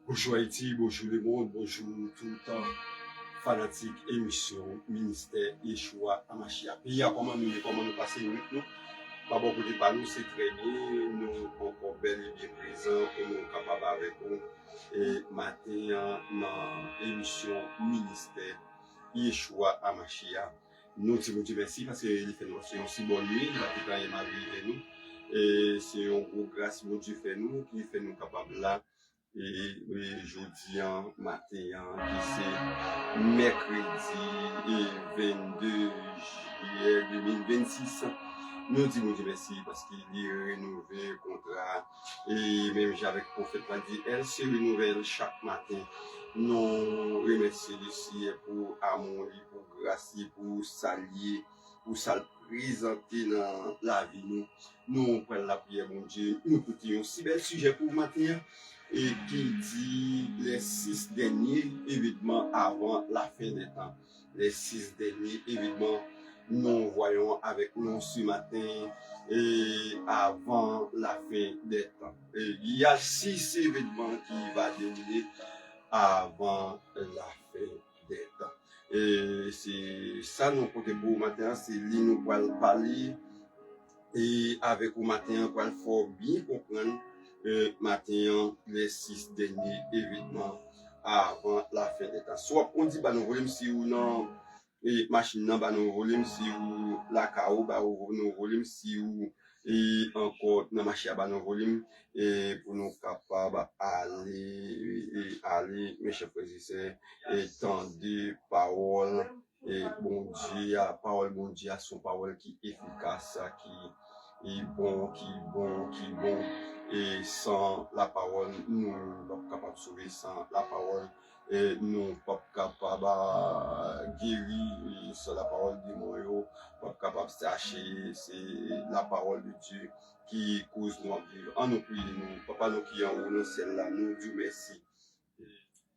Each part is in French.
Bonjour Haïti, bonjour le monde, bonjour tout le temps. Fanatique émission ministère Yeshua Amashia. Pays à comment nous passer nous. Pas beaucoup de pas nous, c'est très bien. Nous encore bel et bien présents pour nous capables avec nous. Et matin dans l'émission ministère Yeshua Amashia. Nous disons Dieu merci parce qu'il fait nous une si bonne nuit. Il a tout le temps avec nous. Et c'est une grosse grâce que Dieu fait nous qui fait nous capables là. Et jeudi matin, qui c'est mercredi et 22 juillet 2026. Nous disons Dieu merci parce qu'il est rénové le contrat. Et même avec le prophète m'a dit, elle se renouvelle chaque matin. Nous remercions Lucie pour amour, pour grâce, pour s'allier, pour s'allier présenter dans la vie. Nous prenons la prière, mon Dieu. Nous écoutons un si bel sujet pour matin et qui dit les 6 derniers événements avant la fin des temps. Les 6 derniers événements, nous voyons avec nous ce matin et avant la fin des temps. Et il y a 6 événements qui vont dérouler avant la fin des temps. Et c'est ça nous côté pour le matin, c'est lui nous parler et avec le matin, il faut bien comprendre matin les 6 derniers événements avant la fin des temps. Soit on dit bah nous volume si ou non et machine non bah nous volume si ou la cao bah nous volume si ou et encore dans machine bah nous volume et pour nous capables aller mes chers frères et sœurs et tendre parole et bon Dieu parole bon Dieu son parole qui est efficace qui est bon et sans la parole nous ne sommes pas capables de sauver sans la parole et nous ne sommes pas capables de guérir sans la parole de Dieu nous ne sommes pas capables de chercher c'est la parole de Dieu qui cause nous à vivre en nous prions nous papa nous qui en haut nous celle-là nous disons merci.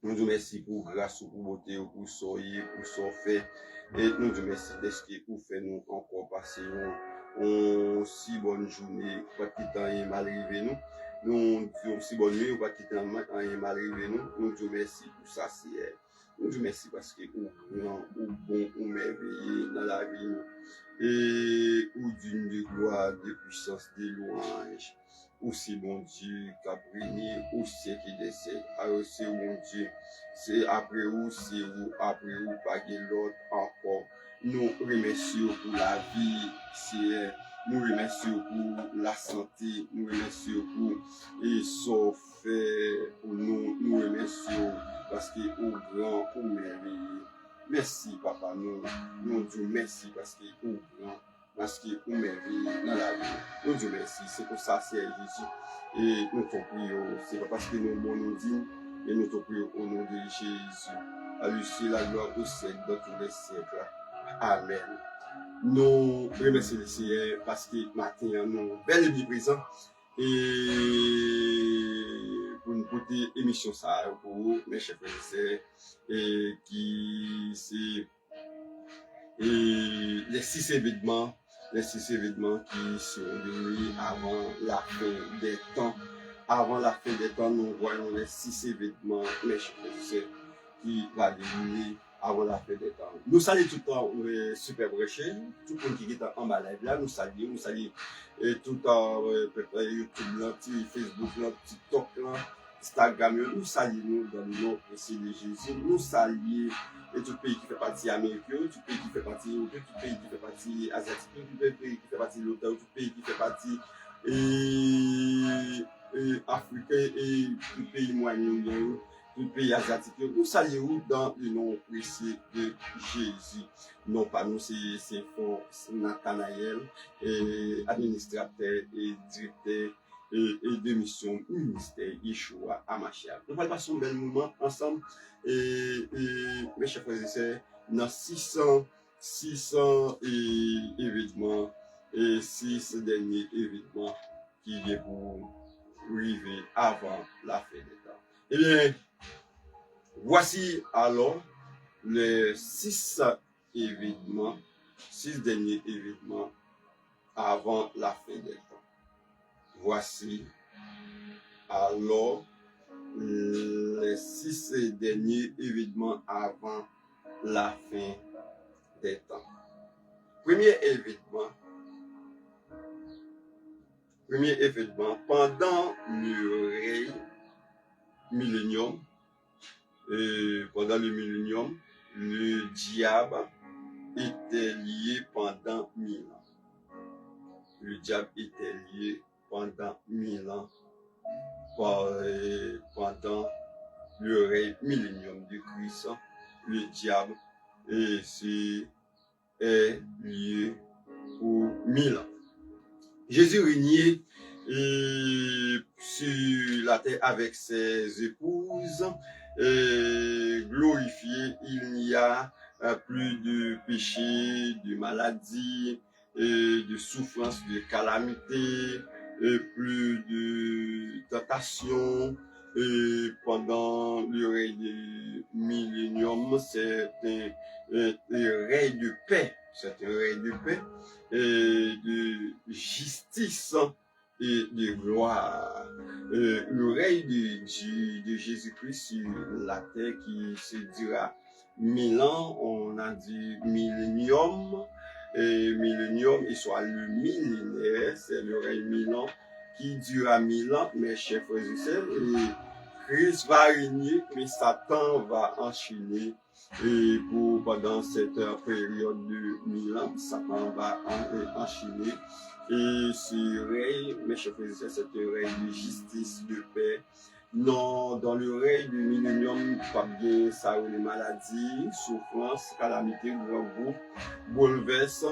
Nous disons merci pour grâce, pour beauté, pour soyez, pour son fait. Et nous disons merci d'être pour faire nous encore passer une si bonne journée, pas quitter un mal arrivé nous. Nous disons si bonne nuit, pas quitter un mal arrivé nous. Nous disons merci pour ça, c'est. Nous disons merci parce que vous grand, ou bon, ou merveilleux dans la vie. Et ou d'une de gloire, de puissance, de louange. Aussi bon Dieu qui a brillé au siècle des siècles. Alors c'est mon Dieu, c'est après vous, pas l'autre encore. Nous remercions pour la vie, c'est nous remercions pour la santé, nous remercions pour et ça fait pour nous remercions parce que au grand, au merveilleux. Merci papa, nous disons merci parce que au grand. Parce que vous merveilleux dans la vie. Nous disons merci, c'est pour ça, c'est Jésus. Et nous t'en prions, c'est pas parce que nous nous dignes, et nous t'en prions au nom de Jésus. À lui, c'est la gloire au siècle, dans tous les siècles. Amen. Nous remercions le Seigneur parce que matin, nous bel et bien présents. Et pour une petite émission, ça, pour vous, mes chers frères et sœurs, et qui c'est les 6 événements qui sont déroulés avant la fin des temps. Avant la fin des temps, nous voyons les 6 événements, mes chers frères qui va dérouler avant la fin des temps. Nous saluons tout le temps Super Breché, tout le monde qui est en bas là, nous saluons tout le temps YouTube, Facebook, TikTok, Instagram, nous saluons dans le nom précieux de Jésus, nous saluons et tout pays qui fait partie américain, tout pays qui fait partie européen, tout pays qui fait partie asiatique, tout pays qui fait partie de l'OTAN, tout pays qui fait partie africain et tout pays moyen, tout pays asiatique. Nous saluons dans le nom précieux de Jésus. Non pas nous, c'est Nathanaël, administrateur et directeur et de mission ministère Yeshua Amashia. Nous allons passer un bel moment ensemble et mes chers frères et sœurs, dans 600 événements et 6 derniers événements qui viennent pour arriver avant la fin des temps. Eh bien, voici alors les 6 événements, 6 derniers événements avant la fin des temps. Voici alors les les 6 derniers événements avant la fin des temps. Premier événement, pendant le règne millénium, le diable était lié pendant 1000 ans. Le diable était lié pendant 1000 ans pendant le règne millénium de Christ. Le diable est lié pour 1000 ans. Jésus régnait sur la terre avec ses épouses, glorifié. Il n'y a plus de péché, de maladie, de souffrance, de calamité, plus de tentation. Pendant le règne du millénium, c'est un règne de paix. C'est un règne de paix, de justice et de gloire. Le règne de Jésus-Christ sur la terre qui se dira 1000 ans, on a dit millénium, millénium, et soit le millénaire, c'est le règne 1000 ans qui dura 1000 ans, mes chers frères et sœurs, et Christ va régner, mais Satan va enchaîner. Et pendant cette période de 1000 ans, Satan va enchaîner. Et ce règne, mes chers frères et sœurs, c'est un règne de justice, de paix. Non, dans le règne du millénium, pas bien ça ou les maladies, souffrance, calamité, grand groupe, bouleverse.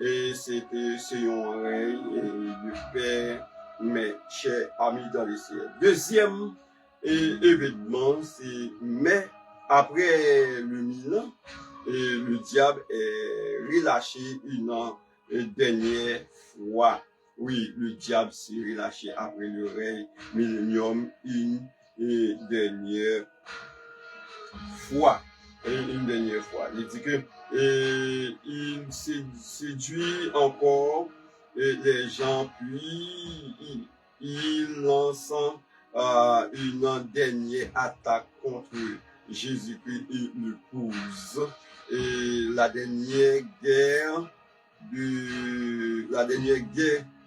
Et c'est un règne de paix, mes chers amis dans le ciel. Deuxième événement, c'est mais après le 1000 ans, le diable est relâché une dernière fois. Oui, le diable s'est relâché après le règne millénium une dernière fois. Une dernière fois. Il dit que il séduit encore les gens, puis il lance une dernière attaque contre Jésus-Christ et l'épouse. Et la dernière guerre,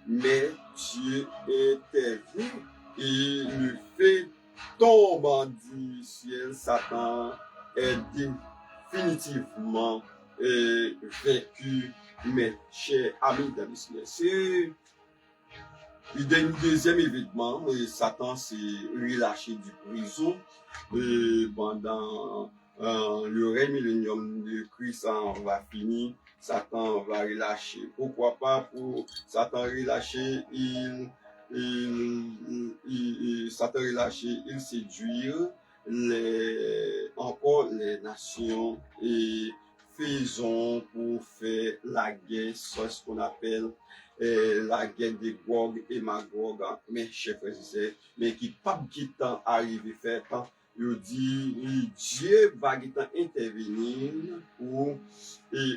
mais Dieu intervient et le fait tombant du ciel. Satan est définitivement vaincu, mes chers amis dans le ciel. C'est le deuxième événement, Satan s'est relâché du prison pendant le règne millénium de Christ va finir. Satan va relâcher. Pourquoi pas pour Satan relâcher, Satan relâcher, il séduit encore les nations et faisons pour faire la guerre, c'est ce qu'on appelle la guerre de Gog et Magog, mes chers frères et sœurs, mais qui pas qui temps arrivé faire temps. Il dit Dieu va intervenir pour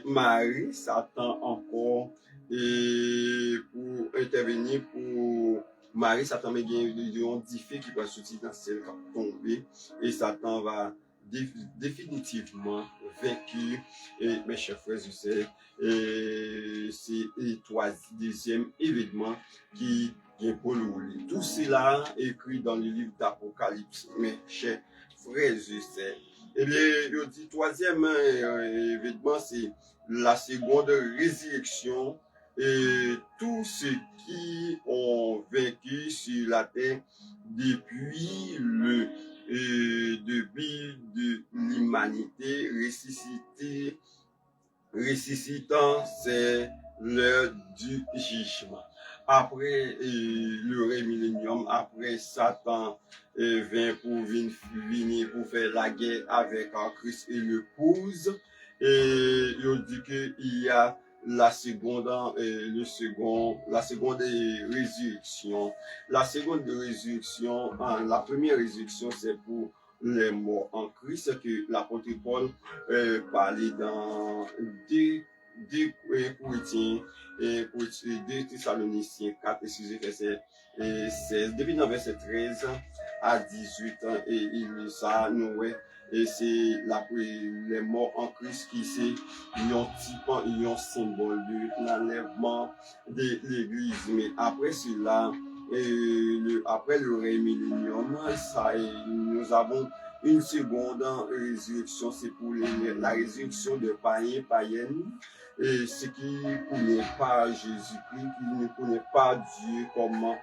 Marie Satan encore et pour intervenir pour Marie Satan, mais il y a un défi qui va sortir dans celle qui va tomber et Satan va définitivement vaincu. Et mes chers frères et sœurs, c'est le deuxième événement qui vient pour nous. Tout cela écrit dans le livre d'Apocalypse, mes chers frères et sœurs. Et le troisième événement, c'est la seconde résurrection. Et tous ceux qui ont vaincu sur la terre depuis le début de l'humanité ressuscitant, c'est l'heure du jugement. Après le règne millénium, après Satan vient pour venir pour faire la guerre avec Christ et l'épouse. Et il dit qu'il y a la seconde résurrection. La seconde résurrection, la première résurrection, c'est pour les morts en Christ, que l'apôtre Paul parlait dans 2 Corinthiens, 2 Thessaloniciens 4, verset 16, depuis dans verset 13, à 18 ans et il ça nous ouais et c'est les morts en Christ qui c'est un symbole de l'enlèvement de l'église mais après cela après le rémillénium ça nous avons une seconde résurrection, c'est pour la résurrection de païens, païennes, et ceux qui ne connaissent pas Jésus-Christ, qui ne connaissent pas Dieu comme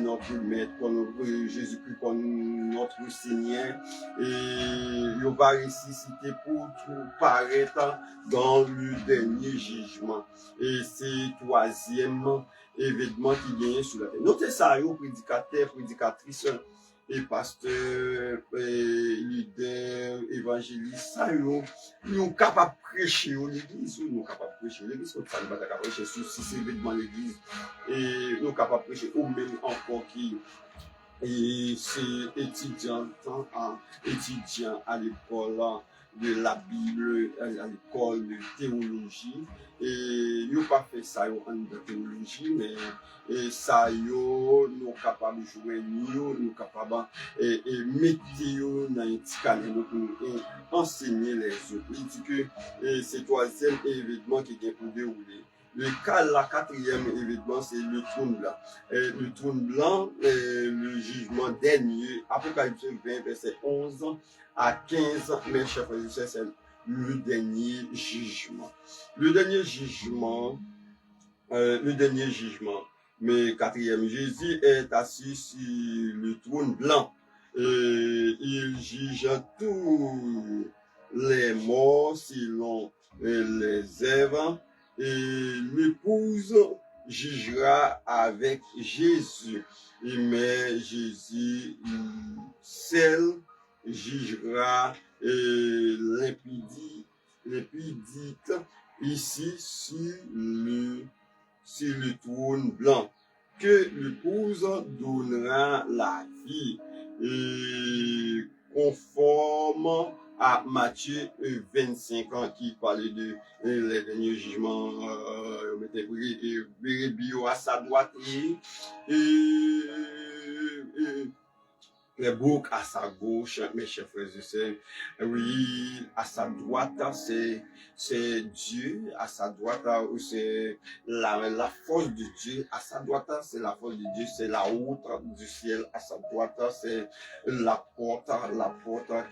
notre maître, comme Jésus-Christ comme notre Seigneur, et il va ressusciter pour tout paraître dans le dernier jugement. Et c'est troisième événement qui vient sur la terre. Notez ça, prédicateurs, prédicatrices, et pasteur, leader, évangéliste, ça, nous sommes capables de prêcher à l'église, nous sommes capables de prêcher à l'église, nous sommes capables de prêcher sur ces événements de l'église, et nous sommes capables de prêcher, ou même encore qui, et c'est étudiant à l'école de la Bible, à l'école de théologie, et nous pas fait ça en théologie, mais et ça nous capables de jouer nous capables et mettre dans un petit canal pour enseigner les autres. Il dit que c'est troisième événement qui est pour dérouler. La quatrième événement, c'est le trône blanc. Le trône blanc, le jugement dernier, Apocalypse 20, verset 11 à 15, mes chers frères et sœurs, c'est le dernier jugement. Le dernier jugement, mais quatrième, Jésus est assis sur le trône blanc. Il juge tous les morts selon les œuvres. Et l'épouse jugera avec Jésus. Mais Jésus seul jugera l'impudite ici sur le trône blanc, que l'épouse donnera la vie conforme à Matthieu 25 ans qui parlait de les derniers jugements, Bérébio à sa droite les boucs à sa gauche, mes chers frères et sœurs. Oui, à sa droite, c'est Dieu. À sa droite, c'est la force de Dieu. À sa droite, c'est la force de Dieu. C'est la route du ciel. À sa droite, c'est la porte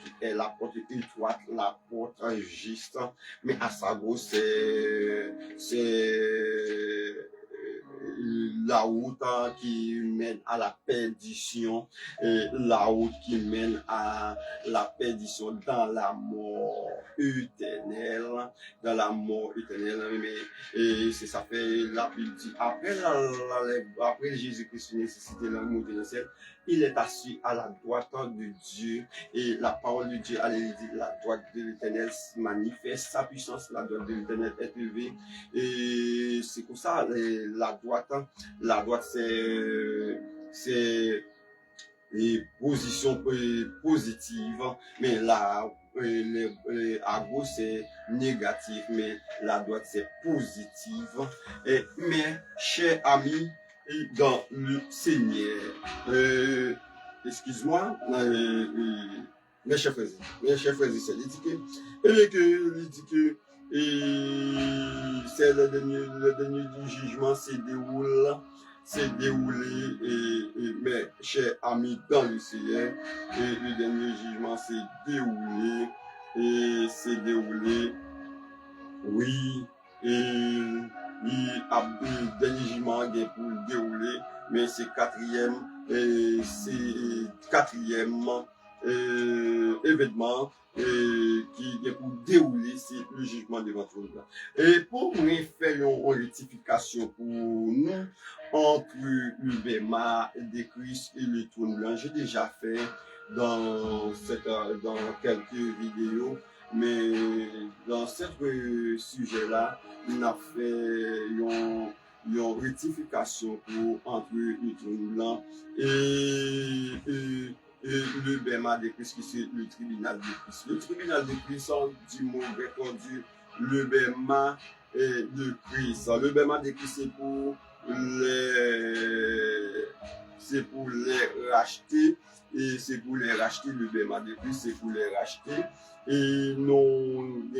qui est la porte étroite, la porte juste. Mais à sa gauche, c'est la route qui mène à la perdition, la route qui mène à la perdition dans la mort éternelle, mais c'est ça fait la Bible dit après Jésus-Christ nécessité la montée dans le ciel, il est assis à la droite de Dieu et la parole de Dieu, allez dire, la droite de l'Éternel manifeste sa puissance, la droite de l'Éternel est élevée et c'est comme ça la droite c'est les positions positives, mais à gauche c'est négatif, mais la droite c'est positive. Mais chers amis dans le Seigneur, excuse-moi, mes chers frères, il dit que c'est le dernier du jugement s'est déroulé, mes chers amis dans le Seigneur, et le dernier jugement s'est déroulé, oui, et le dernier jugement est pour le dérouler, mais c'est quatrième événement qui est pour dérouler, c'est le jugement de votre trône. Et pour nous faire une rectification pour nous entre le bêma de Christ et le trône blanc, j'ai déjà fait dans quelques vidéos, mais dans ce sujet-là, on a fait une rectification entre le trône blanc et le bêma de Christ, qui c'est le tribunal de Christ. Le tribunal de Christ, du mot répondu, le bêma de Christ. Le bêma de Christ, c'est pour les racheter et c'est pour les racheter, le BMA de plus, c'est pour les racheter. Et nous,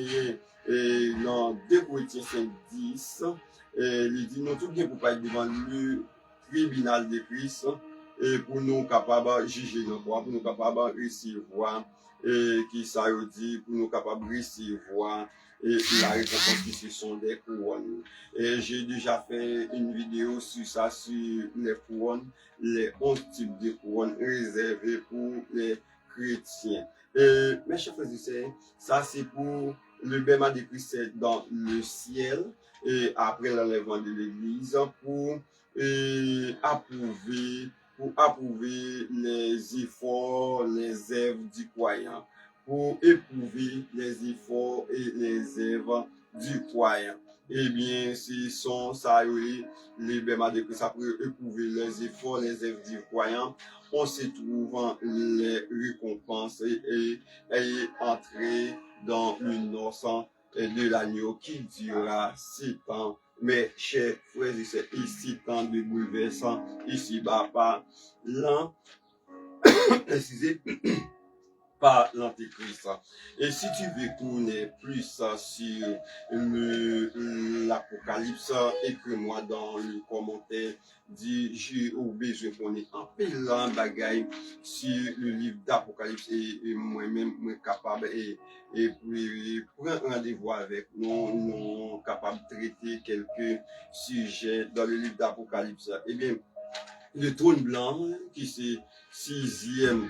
et dans 2 Corinthiens 5:10, il dit, nous tout bien pour pas être devant le tribunal de Christ, et pour nous capables de juger nos droits, pour nous capables de recevoir, et qui ça dit, pour nous capables de recevoir, et la récompense qui ce sont des couronnes. Et j'ai déjà fait une vidéo sur ça, sur les couronnes, les 11 types de couronnes réservées pour les chrétiens. Et mes chers frères et sœurs, ça c'est pour le baiement de Christ dans le ciel et après l'enlèvement de l'église approuver, pour approuver les efforts, les œuvres du croyant, pour éprouver les efforts et les œuvres du croyant. Eh bien, ce sont ça, les baiements de Christ après éprouver les efforts, les œuvres du croyant. On se trouve les récompenses et entrer dans une noce de l'agneau qui durera 7 ans. Mais chers frères et sœurs, ici tant de bouleversants, ici bas par l'an, excusez, par l'Antéchrist. Et si tu veux connaître plus sur l'Apocalypse, écris-moi dans le commentaire. Dis, j'ai besoin qu'on ait un plein bagaille sur le livre d'Apocalypse et moi-même, je suis capable et puis prendre rendez-vous avec nous, nous capables de traiter quelques sujets dans le livre d'Apocalypse. Eh bien, le trône blanc, qui c'est 5e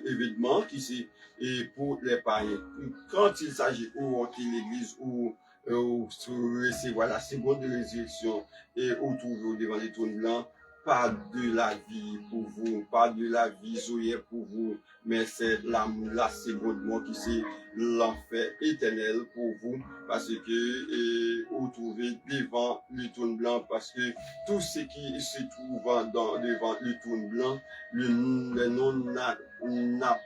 événement qui c'est pour les païens. Quand il s'agit ou entrer l'église ou recevoir la seconde résurrection et ou trouver devant les trônes blancs, pas de la vie pour vous, pas de la vie zoé pour vous, mais c'est la seconde mort qui c'est l'enfer éternel pour vous, parce que vous trouvez devant le trône blanc, parce que tout ce qui se trouve devant le trône blanc, le nom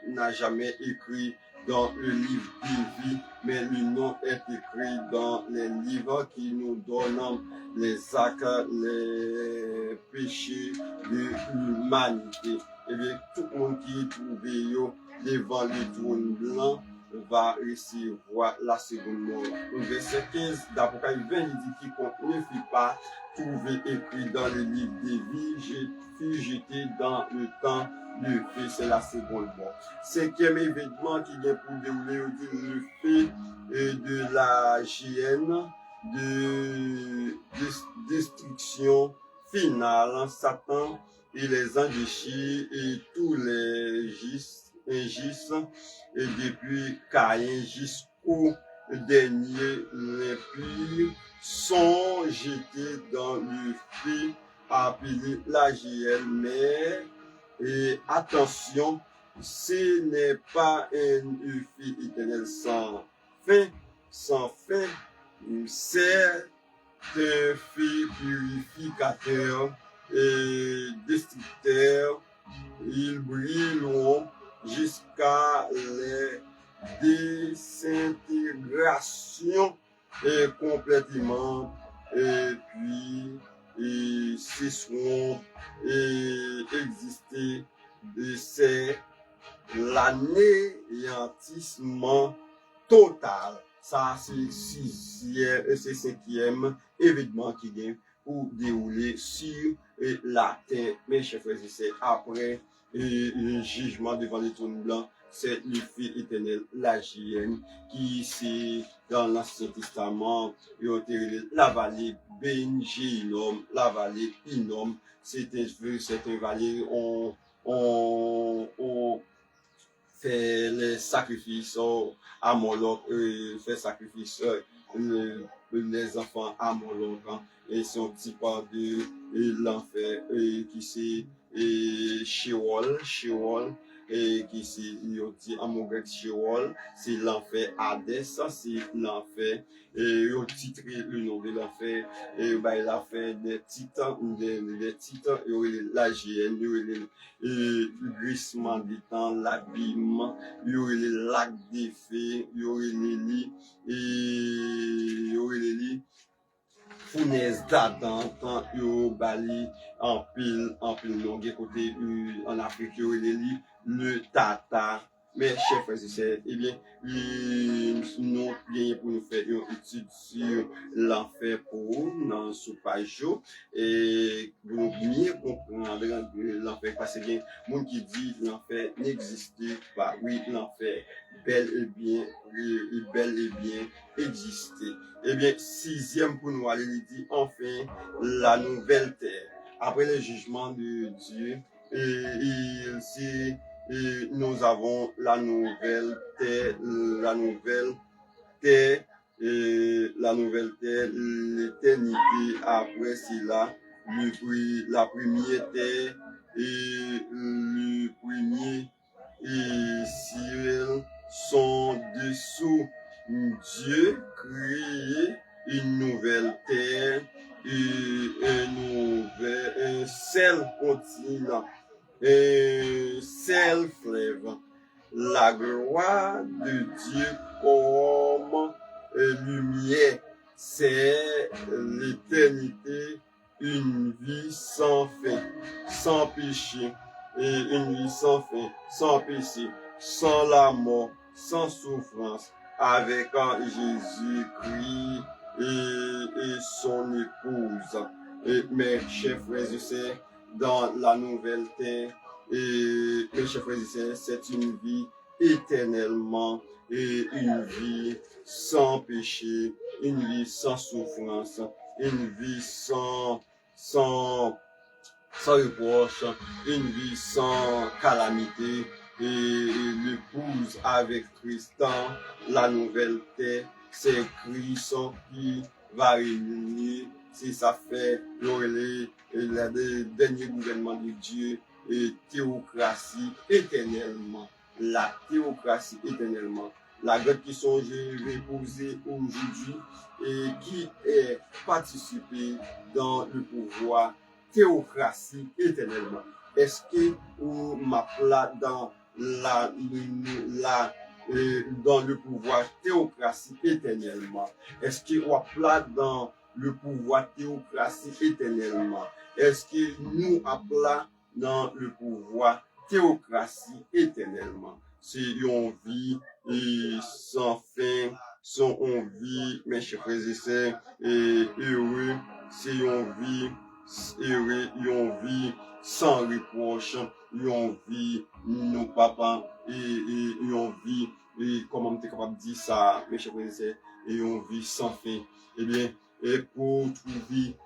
n'a jamais écrit dans le livre de vie, mais le nom est écrit dans les livres qui nous donnent les actes, les péchés de l'humanité. Et bien, tout le monde qui est trouvé devant le trône blanc va recevoir la seconde mort. Au verset 15 d'Apocalypse 20, il dit quiconque ne fut pas trouvé écrit dans le livre des vies, fut jeté dans le temps de feu, c'est la seconde mort. 5e événement qui vient pour dérouler le fait de la GN, de destruction finale, Satan et les enrichis et tous les injustes, et depuis Caïn jusqu'au dernier, les purs sont jetés dans le feu appelé la GN, mais et attention, ce n'est pas un feu éternel sans fin, c'est un feu purificateur et destructeur. Ils brilleront jusqu'à la désintegration et complètement, et puis cesseront et exister. C'est l'anéantissement total. Ça, c'est 5e événement qui vient pour dérouler sur la terre. Mes chers frères et sœurs, après le jugement devant le trône blanc, c'est le feu éternel, la GN, qui c'est dans l'Ancien Testament, la vallée Benjinom, la vallée Inom. C'est un vallée, on fait les sacrifices à Moloch, fait sacrifice les enfants à Moloch, hein, et c'est un petit part de l'enfer qui c'est Sheol, et qui c'est, il dit en mon grec Sheol, c'est l'enfer Hadès, c'est l'enfer, et il titre le nom de l'enfer, et bah, il a fait des titres, des titres, et la GN, le glissement du temps, l'habillement, il y aurait les lacs d'effet, il y aurait les lits, et il y aurait les lits, fournaise d'Adam, tant yo bali en pile non, gen côté en Afrique yo le tata. Mais chers frères et sœurs, eh bien, nous bien pour nous faire une étude sur l'enfer pour dans ce page et pour nous bien comprendre l'enfer parce que monde qui dit l'enfer n'existe pas. Oui, l'enfer bel et bien existé. Eh bien, sixième pour nous aller, il dit enfin la nouvelle terre. Après le jugement de Dieu, et nous avons la nouvelle terre, la nouvelle terre, l'éternité après cela, la première terre et le premier ciel sont dessous. Dieu crée une nouvelle terre et un seul continent, un seul fleuve. La gloire de Dieu comme lumière, c'est l'éternité, une vie sans fin, sans péché, et une vie sans fin, sans péché, sans la mort, sans souffrance, avec Jésus-Christ et son épouse. Mes chers frères et sœurs, dans la nouvelle terre, et mes chers frères et sœurs, c'est une vie éternellement et une vie sans péché, une vie sans souffrance, une vie sans reproche, une vie sans calamité, et l'épouse avec Tristan, la nouvelle terre, c'est Christ qui va réunir, si ça fait le dernier gouvernement de Dieu, et théocratie éternellement. La théocratie éternellement. La grande question que je vais poser aujourd'hui, et qui est participé dans le pouvoir théocratie éternellement. Est-ce que vous m'appelez dans dans le pouvoir théocratie éternellement? Est-ce que vous appelez dans le pouvoir théocratie éternellement? Est-ce que nous appelons dans le pouvoir théocratie éternellement? C'est une vie sans fin, sans envie, mes chers frères et sœurs, et heureux, c'est une vie une vie sans reproche, une vie nos papas, et une vie, et comment on est capable de dire ça, mes chers frères et sœurs, et une vie sans fin. Eh bien, et pour trouver,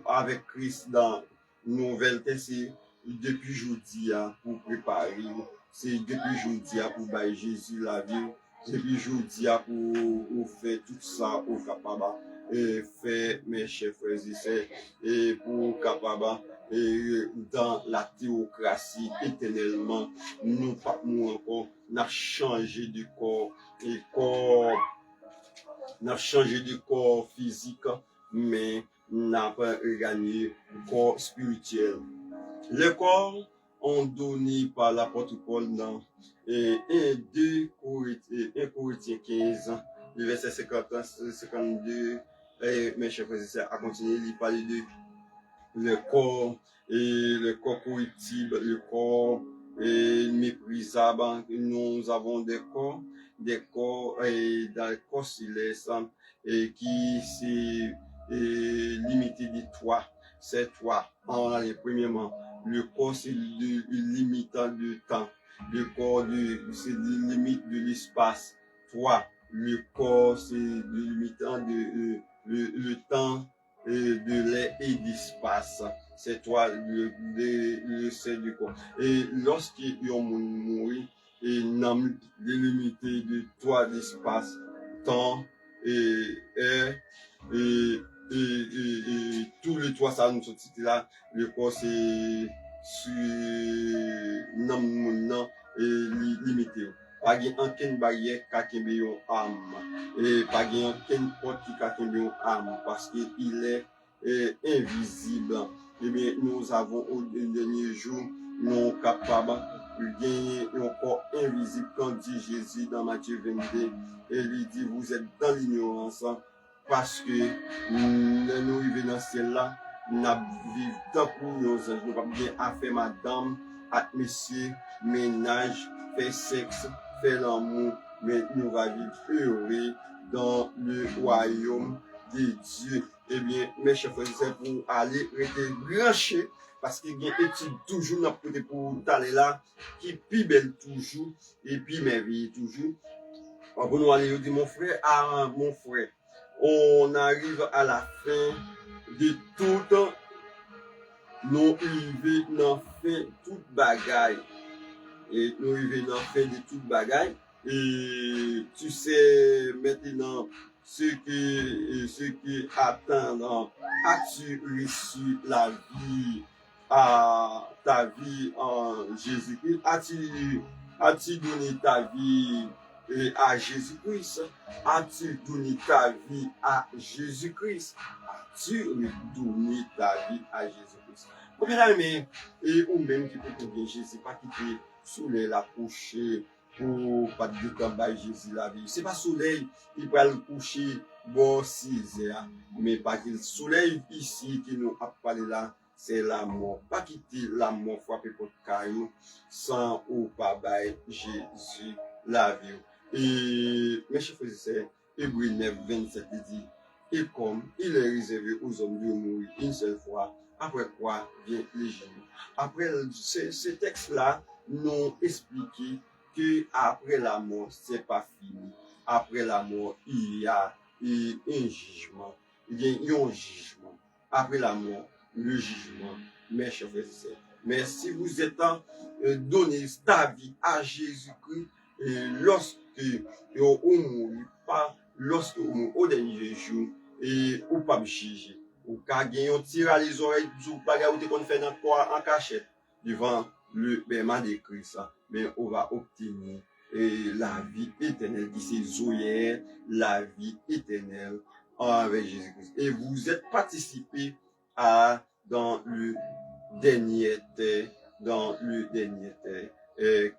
avec Christ dans nouvelle terre, c'est depuis jeudi pour préparer, c'est depuis jeudi pour bailler Jésus la vie, depuis jeudi pour faire tout ça au capable. Et faire mes chers frères et sœurs, et pour capable dans la théocratie éternellement, nous pas nous encore, n'a changé de corps et corps, n'a changé de corps physique, mais n'a pas gagné le corps spirituel. Le corps ont donné par l'apôtre Paul dans 1 Corinthiens 15, le verset 52. Mes chers frères et sœurs, à continuer, il parle de le corps et le corps corruptible, le corps méprisable. Nous avons des corps et dans le corps céleste et qui s'est limité de toi. C'est toi. Premièrement, le corps c'est limitant de temps. Le corps c'est limite de l'espace. Toi, le corps c'est limitant de le temps de l'air et d'espace. C'est toi le sein du corps. Et lorsqu'il y a un mourir, et n'a limité de toi d'espace, temps et air et tous les trois ça nous sont là, le corps c'est non et limité. Pas de aucune barrière qui a une âme. Et pas de aucune porte qui a une âme. Parce qu'il est invisible. Et bien, nous avons au dernier jour, nous sommes capables de gagner un corps invisible, quand dit Jésus dans Matthieu 22. Et il dit, vous êtes dans l'ignorance. parce que nous arrivons dans le ciel là, nous vivons tant pour nous, nous pas bien à faire madame, à monsieur, ménage, faire sexe, faire l'amour, mais nous allons vivre heureux dans le royaume de Dieu. Eh bien, mes chers frères, c'est pour aller rester branché, parce qu'il y a une étude toujours dans côté pour aller là, qui est plus belle toujours, et puis merveille toujours. Pour nous aller, dit mon frère, mon frère, on arrive à la fin de tout, nous arrivons dans la fin de toute bagaille. Et nous arrivons dans la fin de toute bagaille. Et tu sais maintenant ce qui attend. As-tu reçu la vie, ta vie en Jésus-Christ? As-tu donné ta vie à Jésus-Christ? As-tu donné ta vie à Jésus-Christ? As-tu donné ta vie à Jésus-Christ? Bien aimé, et ou même qui peut bien Jésus, pas quitter soleil la coucher pour pas de temps Jésus la vie. C'est pas soleil qui va le coucher bon 6 heures, mais pas que le soleil ici qui nous a parlé là, c'est la mort. Pas quitter la mort frapper pour caillou sans ou pas bail Jésus la vie. Et mes chers frères et sœurs, Hébreux 9, 27 dit, et comme il est réservé aux hommes de mourir une seule fois, après quoi vient le jugement. Après ce texte-là, nous expliqué que après la mort, c'est pas fini. Après la mort, il y a un jugement. Il y a un jugement. Après la mort, le jugement. Mes chers frères et sœurs. Mais si vous êtes donné ta vie à Jésus-Christ, lorsque vous mourrez, pas lorsque vous mourrez au dernier jour, et ou pas juger. Ou quand on tire à les oreilles, ou pas ou qu'on fait dans quoi en cachette devant le paiement de Christ, mais on va obtenir la vie éternelle qui c'est Zoé, la vie éternelle avec Jésus-Christ. Et vous êtes participé dans le dernier temps,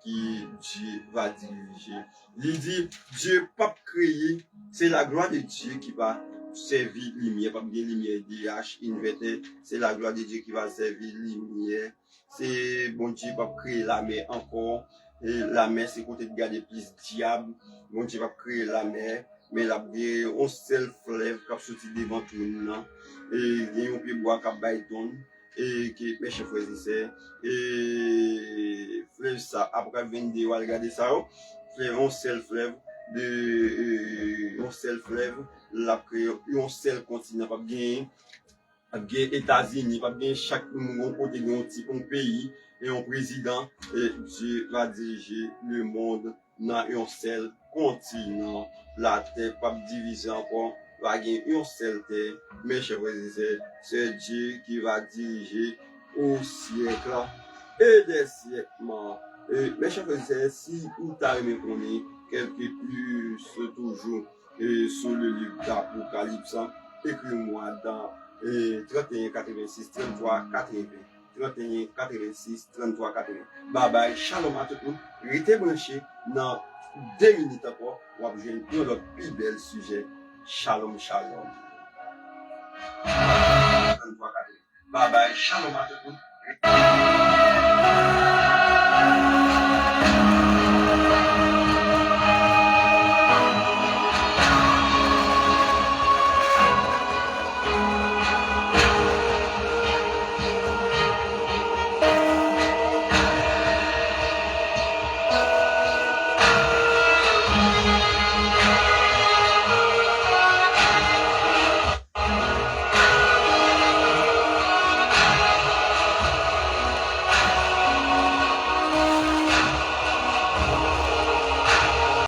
qui Dieu va diriger. Il dit, Dieu pas créé, c'est la gloire de Dieu qui va servir lumière, pas bien lumière DH inverté, c'est la gloire de Dieu qui va servir lumière. C'est bon Dieu va créer la mer encore, et la mer c'est côté de garder plus diable, bon Dieu va créer la mer, mais la vie on seul fleuve qui a sorti devant tout le monde, et il y a un peu bois qui a baïton, et qui mes chers frères et sœurs, et fleuve ça, après 22 on va regarder ça, fleuve on seul fleuve, on seul fleuve, la créé, on seul continent, pas bien États-Unis, pas bien chaque côté un pays et un président, et Dieu va diriger le monde dans un seul continent. La terre pas divisée encore, va gagner un seul terre, mes chers frères et sœurs, c'est Dieu qui va diriger au siècle et des siècles. Et mes chers frères et sœurs, si vous avez aimé quelque plus toujours sur le livre d'Apocalypse, écris-moi dans 31 86 33 80. 31 86 33 80. Bye bye, shalom à tout le monde. Restez branchés dans 2 minutes encore. On va jouer un autre plus bel sujet. Shalom, shalom. 33 80. Bye bye, shalom à tout le monde.